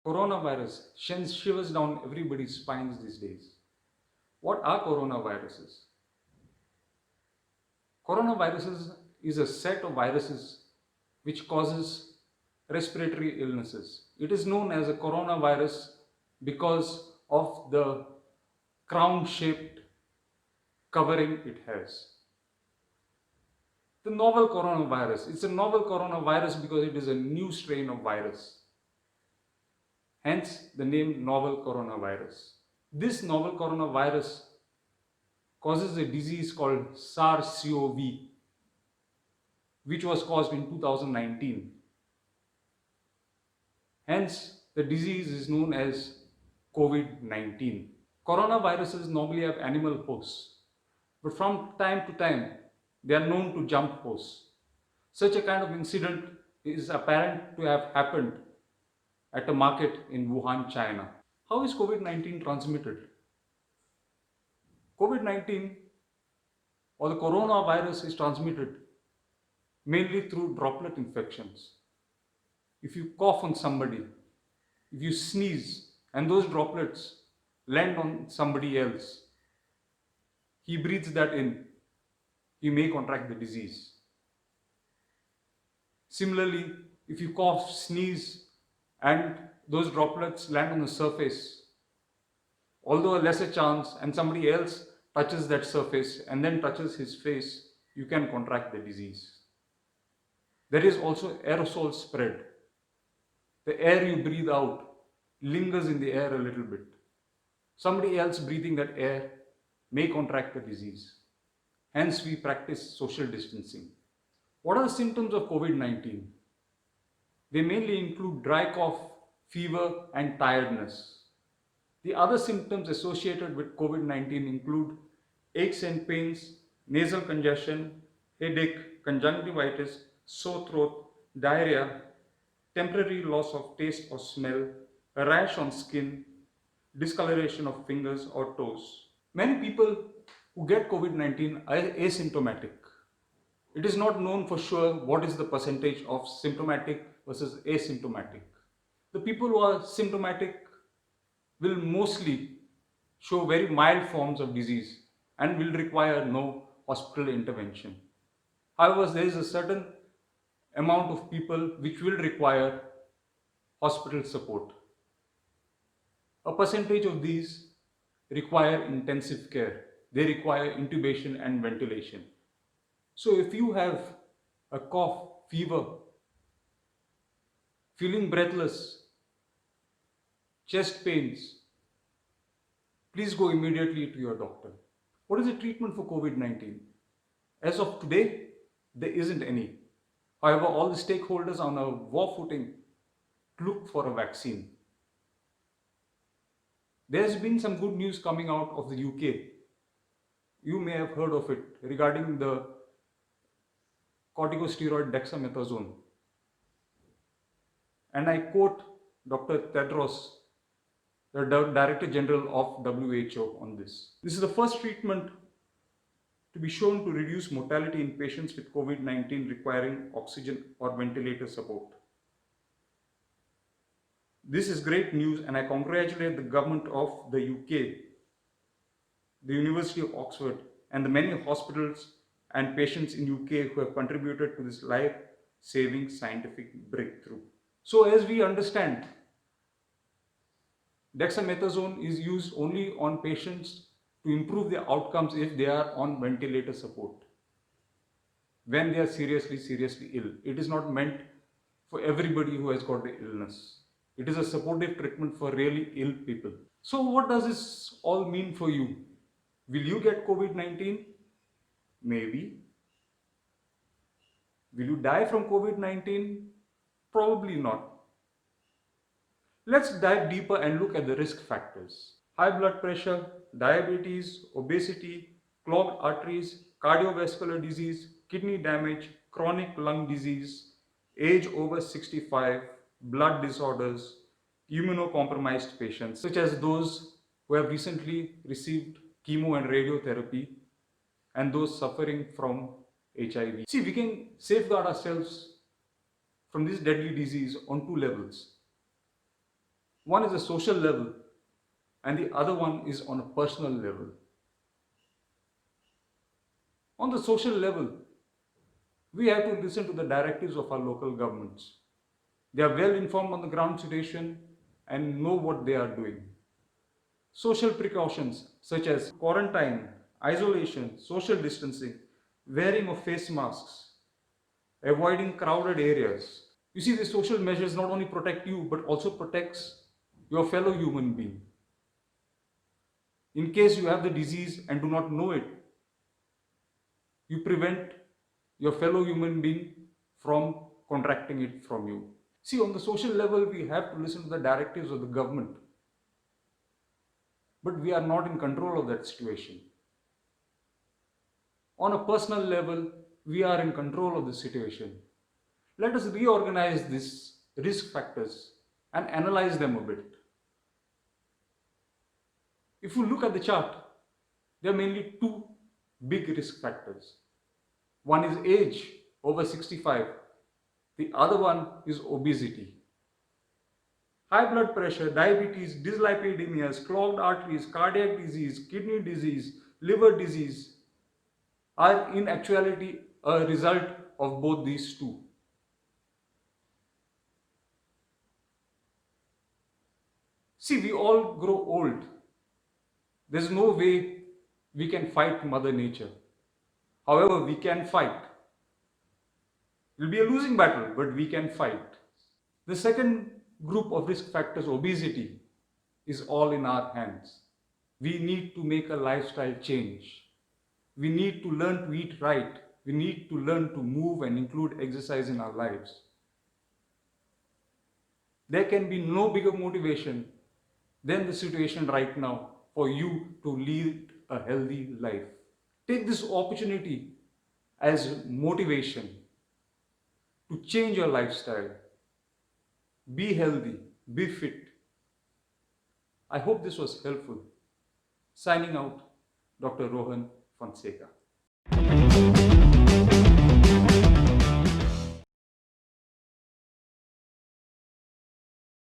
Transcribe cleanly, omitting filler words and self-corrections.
Coronavirus sends shivers down everybody's spines these days. What are coronaviruses? Coronaviruses is a set of viruses which causes respiratory illnesses. It is known as a coronavirus because of the crown-shaped covering it has. The novel coronavirus, it's a novel coronavirus because it is a new strain of virus. Hence the name novel coronavirus. This novel coronavirus causes a disease called SARS-CoV, which was caused in 2019. Hence, the disease is known as COVID-19. Coronaviruses normally have animal hosts, but from time to time, they are known to jump hosts. Such a kind of incident is apparent to have happened at a market in Wuhan, China. How is COVID-19 transmitted? COVID-19 or the coronavirus is transmitted mainly through droplet infections. If you cough on somebody, if you sneeze and those droplets land on somebody else, he breathes that in, he may contract the disease. Similarly, if you cough, sneeze and those droplets land on the surface, although a lesser chance, and somebody else touches that surface and then touches his face, you can contract the disease. There is also aerosol spread. The air you breathe out lingers in the air a little bit. Somebody else breathing that air may contract the disease. Hence, we practice social distancing. What are the symptoms of COVID-19? They mainly include dry cough, fever, and tiredness. The other symptoms associated with COVID-19 include aches and pains, nasal congestion, headache, conjunctivitis, sore throat, diarrhea, temporary loss of taste or smell, a rash on skin, discoloration of fingers or toes. Many people who get COVID-19 are asymptomatic. It is not known for sure what is the percentage of symptomatic versus asymptomatic. The people who are symptomatic will mostly show very mild forms of disease and will require no hospital intervention. However, there is a certain amount of people which will require hospital support. A percentage of these require intensive care. They require intubation and ventilation. So if you have a cough, fever, feeling breathless, chest pains, please go immediately to your doctor. What is the treatment for COVID-19? As of today, there isn't any. However, all the stakeholders are on a war footing to look for a vaccine. There's been some good news coming out of the UK. You may have heard of it regarding the corticosteroid dexamethasone. And I quote Dr. Tedros, the Director General of WHO, on this. This is the first treatment to be shown to reduce mortality in patients with COVID-19 requiring oxygen or ventilator support. This is great news, and I congratulate the government of the UK, the University of Oxford, and the many hospitals and patients in UK who have contributed to this life-saving scientific breakthrough. So as we understand, dexamethasone is used only on patients to improve their outcomes if they are on ventilator support, when they are seriously ill. It is not meant for everybody who has got the illness. It is a supportive treatment for really ill people. So what does this all mean for you? Will you get COVID-19? Maybe. Will you die from COVID-19? Probably not. Let's dive deeper and look at the risk factors. High blood pressure, diabetes, obesity, clogged arteries, cardiovascular disease, kidney damage, chronic lung disease, age over 65, blood disorders, immunocompromised patients, such as those who have recently received chemo and radiotherapy, and those suffering from HIV. See, we can safeguard ourselves from this deadly disease on two levels. One is a social level and the other one is on a personal level. On the social level, we have to listen to the directives of our local governments. They are well informed on the ground situation and know what they are doing. Social precautions such as quarantine, isolation, social distancing, wearing of face masks, avoiding crowded areas. You see, these social measures not only protect you but also protects your fellow human being. In case you have the disease and do not know it, you prevent your fellow human being from contracting it from you. See, on the social level, we have to listen to the directives of the government. But we are not in control of that situation. On a personal level, we are in control of the situation. Let us reorganize these risk factors and analyze them a bit. If you look at the chart, there are mainly two big risk factors. One is age, over 65. The other one is obesity. High blood pressure, diabetes, dyslipidemias, clogged arteries, cardiac disease, kidney disease, liver disease are in actuality a result of both these two. See, we all grow old. There's no way we can fight Mother Nature. However, we can fight. It will be a losing battle, but we can fight. The second group of risk factors, obesity, is all in our hands. We need to make a lifestyle change. We need to learn to eat right. We need to learn to move and include exercise in our lives. There can be no bigger motivation than the situation right now for you to lead a healthy life. Take this opportunity as motivation to change your lifestyle. Be healthy, be fit. I hope this was helpful. Signing out, Dr. Rohan Fonseca.